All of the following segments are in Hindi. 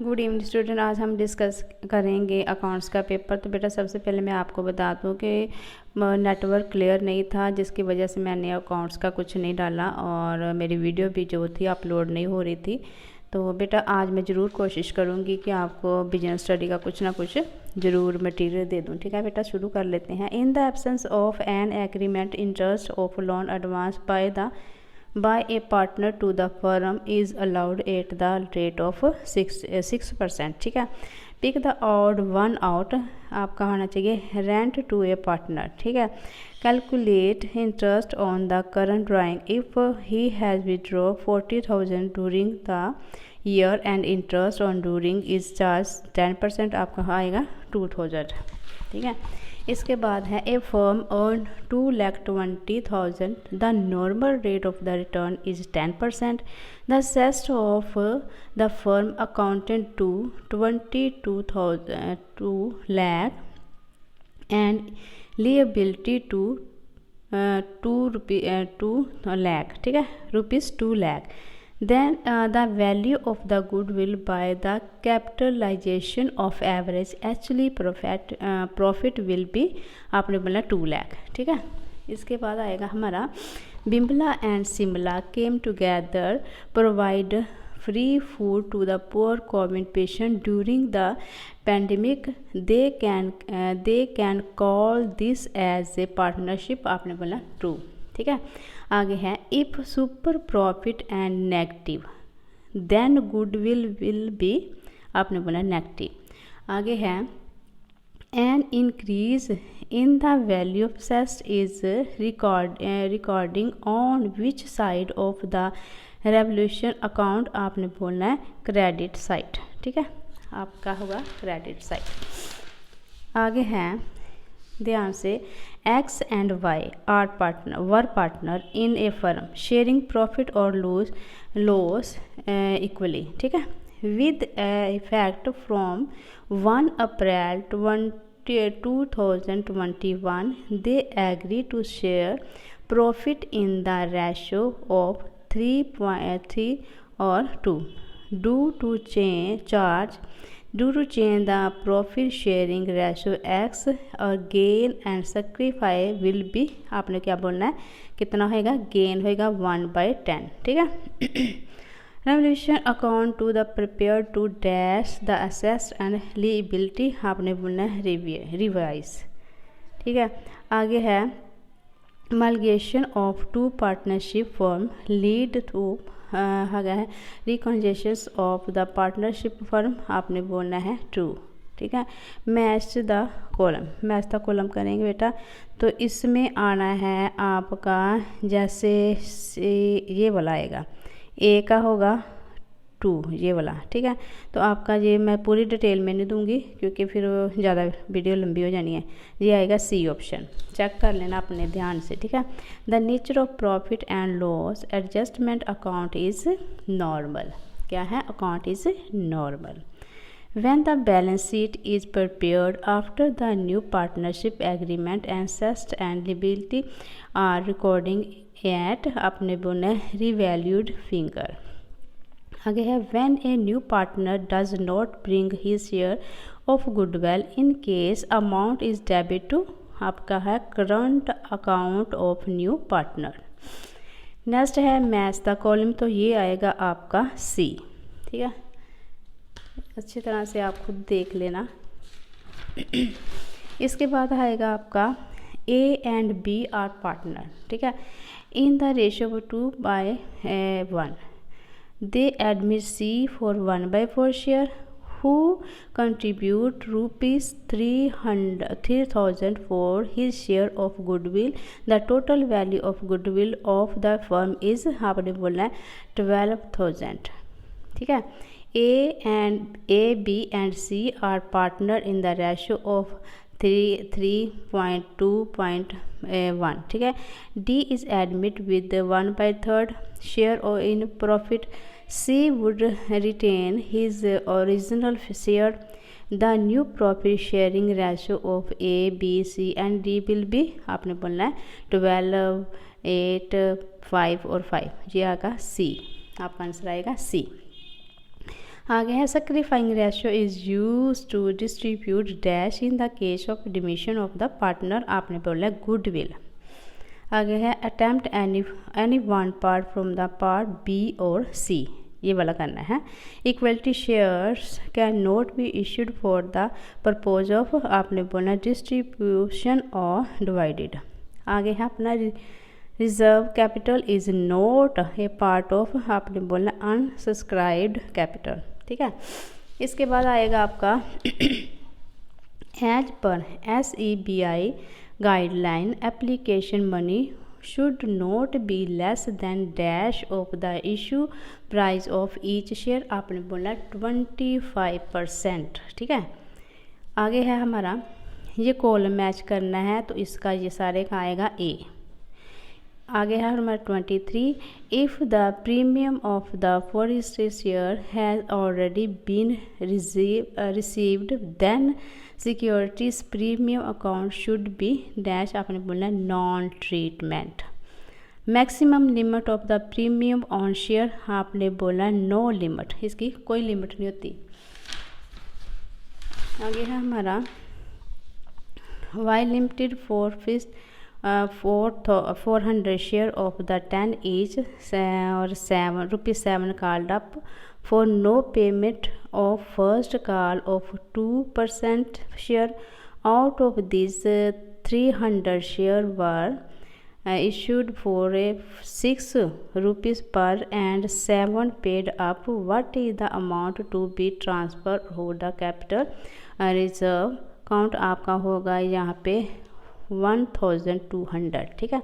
गुड इवनिंग स्टूडेंट, आज हम डिस्कस करेंगे अकाउंट्स का पेपर। तो बेटा सबसे पहले मैं आपको बता दूं कि नेटवर्क क्लियर नहीं था, जिसकी वजह से मैंने अकाउंट्स का कुछ नहीं डाला और मेरी वीडियो भी जो थी अपलोड नहीं हो रही थी। तो बेटा आज मैं ज़रूर कोशिश करूंगी कि आपको बिजनेस स्टडी का कुछ ना कुछ ज़रूर मटेरियल दे दूं। ठीक है बेटा, शुरू कर लेते हैं। In the absence of an agreement, interest of loan advance by a partner to the firm is allowed at the rate of 6%। ठीक है, pick the odd one out आपका होना चाहिए रेंट टू ए पार्टनर। ठीक है, calculate interest on the current drawing if he has withdraw 40,000 during the year and interest on during is charge 10%, आपका आएगा 2,000। ठीक है, इसके बाद है a firm earn 2,20,000, the normal rate of the return is 10%, the assets of the firm accounted to 22,000 lakh and liability to 2 lakh। ठीक है, ₹2 lakh। Then the value of the goodwill by the capitalization of average actually profit will be आपने बोला 2 lakh। ठीक है, इसके बाद आएगा हमारा Bimla and Simla came together provide free food to the poor COVID patient during the pandemic, they can call this as a partnership, आपने बोला ट्रू। ठीक है, आगे है if super profit and negative then goodwill will be, आपने बोला नेगेटिव। आगे है an increase in the value of assets is recording on which side of the revaluation account, आपने बोलना है क्रेडिट साइड। ठीक है, आपका होगा क्रेडिट साइड। आगे है ध्यान से X and Y were partner in a firm sharing profit or loss equally। ठीक है, with effect from 1 April 2021 they agree to share profit in the ratio of 3 or 2 due to change the profit sharing ratio X और gain and sacrifice will be, आपने क्या बोलना है, कितना होएगा, गेन होएगा 1/10। ठीक है, revaluation account to the prepare to dash the assets and liability, आपने बोलना है रिवाइज। ठीक है, आगे है amalgamation of two partnership firm lead to है recognitions of the partnership firm, आपने बोलना है ट्रू। ठीक है, मैच द कॉलम करेंगे बेटा। तो इसमें आना है आपका जैसे ये वाला आएगा, ए का होगा 2 ये वाला। ठीक है, तो आपका ये मैं पूरी डिटेल में नहीं दूंगी क्योंकि फिर ज़्यादा वीडियो लंबी हो जानी है। ये आएगा सी ऑप्शन, चेक कर लेना अपने ध्यान से। ठीक है, the nature of profit and loss adjustment account is normal. क्या है, account is normal. When the balance sheet is prepared after the new partnership agreement and assets and liability are recording at, अपने बोलना है revalued figure। आगे है when a new partner does not bring his share of goodwill in case amount is debit to, आपका है current account of new partner। Next है मैच द कॉलम, तो ये आएगा आपका सी। ठीक है, अच्छी तरह से आप खुद देख लेना। इसके बाद आएगा आपका A and B are partner. ठीक है, in the ratio 2/1 they admit C for 1/4 share who contribute ₹3,000 for his share of goodwill, the total value of goodwill of the firm is, आपने बोलना है 12,000। ठीक है, A, B and C are partner in the ratio of 3.2.1। ठीक है, D is admit with the 1/3 share or in profit, C would retain his original share, the new profit sharing ratio of A, B, C and D will be, आपने बोलना है 12, 8, 5 और 5। ये आएगा C, आपका आंसर आएगा C। आगे है sacrificing ratio is use to distribute dash in the case of admission of the partner, आपने बोला गुडविल। आगे है attempt any one part from the part B और सी, ये वाला करना है। Equality shares can not be issued for the purpose of, आपने बोलना डिस्ट्रीब्यूशन और डिवाइडेड। आगे है अपना reserve capital is not a part of, आपने बोलना अनसब्सक्राइब्ड कैपिटल, ठीक है। इसके बाद आएगा आपका as per SEBI guideline application money should not be less than dash of the issue price of each share, आपने बोला 25%, ठीक है। आगे है हमारा ये कॉलम मैच करना है, तो इसका ये सारे का आएगा A। आगे है हमारा 23, if the premium of the forest share has already been received then securities premium account should be dash, आपने बोलना non treatment. Maximum limit of the premium on share, आपने बोला नो लिमिट, इसकी कोई लिमिट नहीं होती। आगे है हमारा Y limited for first 400 share of the 10 each और ₹7 called up for no payment of first call of 2% share. Out of these 300 share were issued for ₹6 per and 7 paid up. What is the amount to be transferred to the capital reserve account? आपका होगा यहाँ पे 1200, ठीक है।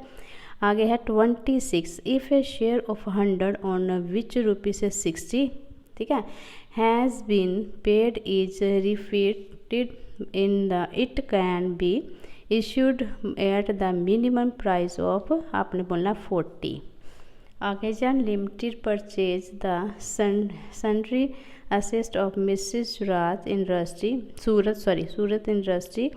आगे है 26, if a share of 100 on which ₹60, ठीक है, has been paid is forfeited in the, it can be issued at the minimum price of, आपने बोलना 40। आगे जन limited purchase the sundry assets of Mrs Surat industry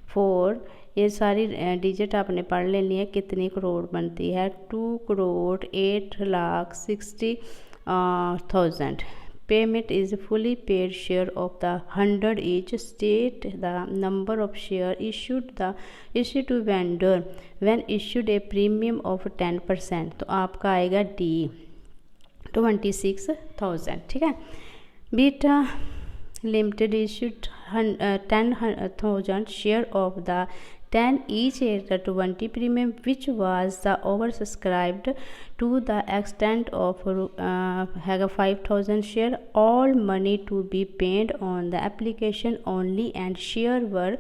for, ये सारी डिजिट आपने पढ़ लेनी है, कितनी करोड़ बनती है, 2,08,60,000। Payment is fully paid share of the 100 each. State the number of share issue to vendor when issued a premium of 10%, तो आपका आएगा D 26,000, ठीक है। Beta limited issued 10,000 share of the 10 each at the 20 premium, which was the oversubscribed to the extent of 5,000 share. All money to be paid on the application only, and share were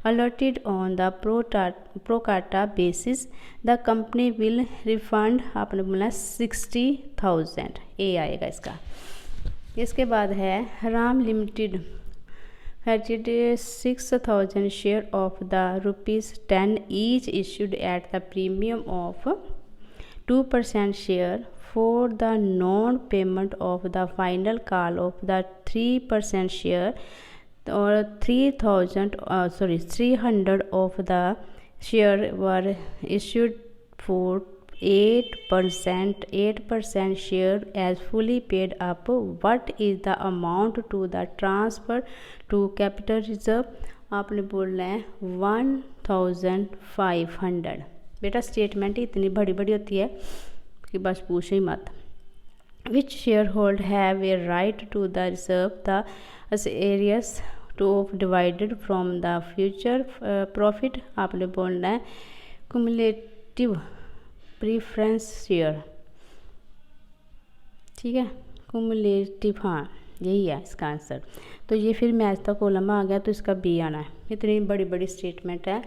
allotted on the pro rata basis. The company will refund, आपने बोला 60,000, ये आएगा इसका। इसके बाद है Ram limited 36,000 share of the ₹10 each issued at the premium of 2% share for the non-payment of the final call of the 3% share, or 300 of the share were issued for 8% share as fully paid up. What is the amount to the transfer to capital reserve? आपने बोलना है 1,500। बेटा स्टेटमेंट इतनी बड़ी बड़ी होती है कि बस पूछो ही मत। Which shareholder have a right to the reserve the areas to divided from the future profit? आपने बोलना है cumulative प्रीफ्रेंस शेयर, ठीक है, कुमुलेटिव, हाँ यही है इसका आंसर। तो ये फिर मैच का कॉलम आ गया, तो इसका B आना है। इतनी बड़ी बड़ी स्टेटमेंट है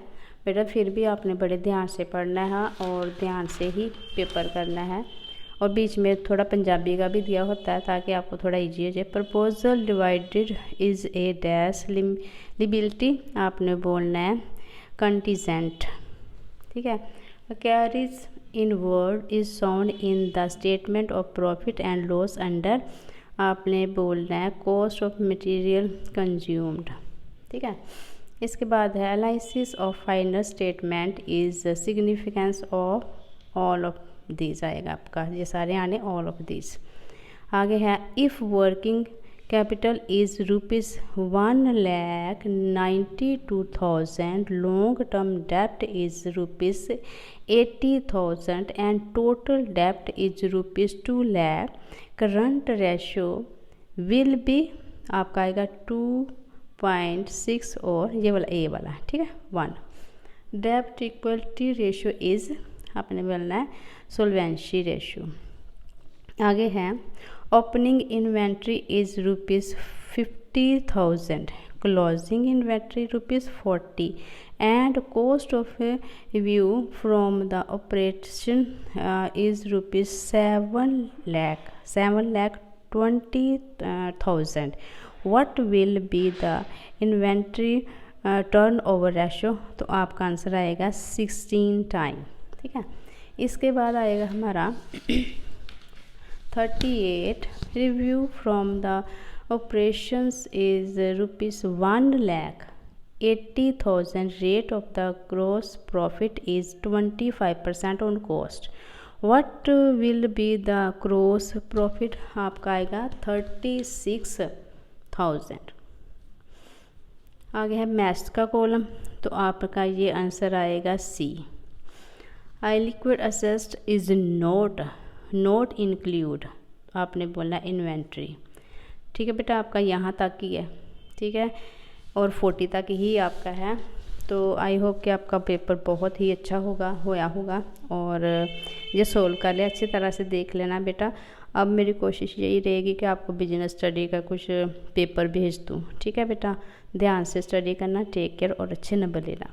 बेटा, फिर भी आपने बड़े ध्यान से पढ़ना है और ध्यान से ही पेपर करना है, और बीच में थोड़ा पंजाबी का भी दिया होता है ताकि आपको थोड़ा ईजी हो जाए। Proposal divided is a dash liability, आपने बोलना है कंटीजेंट, ठीक है। Carries inward is sound in the statement of profit and loss under, आपने बोलना है कॉस्ट ऑफ मटेरियल कंज्यूम्ड, ठीक है। इसके बाद है analysis of final statement is significance of all of these, आएगा आपका ये सारे आने ऑल ऑफ दीज। आगे है if working capital is ₹1,92,000, long term डेप्ट इज ₹80,000 एंड टोटल डेप्ट is ₹2 lakh. Current ratio will be आपका आएगा 2.6 और ये वाला ए वाला, ठीक है 1। डेप्ट इक्वलिटी रेशो इज आपने बोलना है सोल्वेंसी रेशो। आगे है opening inventory is ₹50,000, closing inventory ₹40 and cost of view from the operation is ₹7,20,000। What will be the inventory turn over ratio? तो आपका आंसर आएगा 16 टाइम, ठीक है। इसके बाद आएगा हमारा 38 review from the operations is ₹1,80,000, rate of the gross profit is 25% on cost. What will be the gross profit? आपका आएगा 36,000। आगे है मैथ्स का कॉलम, तो आपका ये आंसर आएगा C. I liquid assets is not include, आपने बोला इन्वेंट्री, ठीक है बेटा, आपका यहाँ तक ही है, ठीक है, और 40 तक ही आपका है। तो आई होप कि आपका पेपर बहुत ही अच्छा होया होगा और ये सोल्व कर ले, अच्छी तरह से देख लेना बेटा। अब मेरी कोशिश यही रहेगी कि आपको बिजनेस स्टडी का कुछ पेपर भेज दूँ, ठीक है बेटा। ध्यान से स्टडी करना, टेक केयर और अच्छे नंबर लेना।